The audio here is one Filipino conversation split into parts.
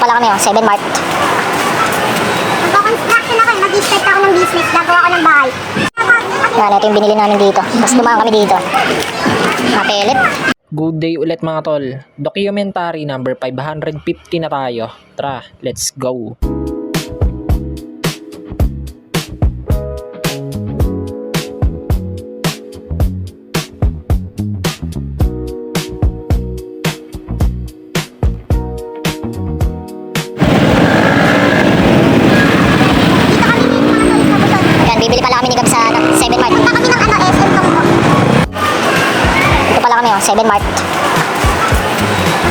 pala kami, 7 Mart. Magko-construction ako, mag-start ako ng business, gagawa ako ng bahay. Yan, ito yung binili namin dito. Tapos dumaan kami dito. Mga pellet. Good day ulit mga tol. Documentary number 550 na tayo. Tara, let's go. Yan, bibili pala kami ni Gab sa 7 Mart. Punta kami ng SM Tonggo. Ito pala kami, 7 Mart.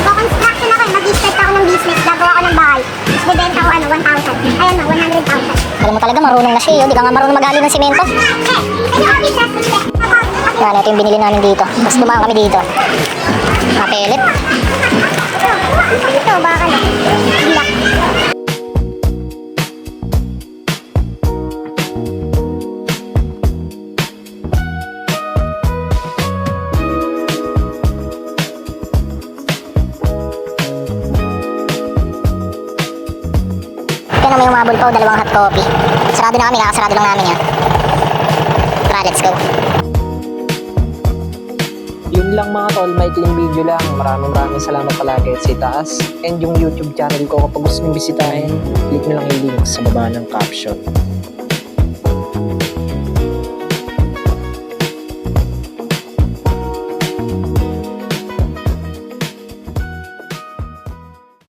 Magko-construction ako, mag-start ako ng business, gagawa ako ng bahay. Tapos bibenta ko 1,000. Ayan na, 100,000. Alam mo talaga, marunong na siya. Di ka nga marunong maghalo ng simento. Yan, ito yung binili namin dito. Tapos dumaan kami dito. Mga pellet. Ito, baka na. Bilak. Ito naman yung mga bulpaw, 2 hot coffee. Sarado na kami, kakasarado lang namin yan. Tara, let's go. Yun lang mga tol, maikling video lang. Maraming salamat palagi at sa itaas. And yung YouTube channel ko, kapag gusto nyo bisitahin, click nyo lang yung link sa baba ng caption.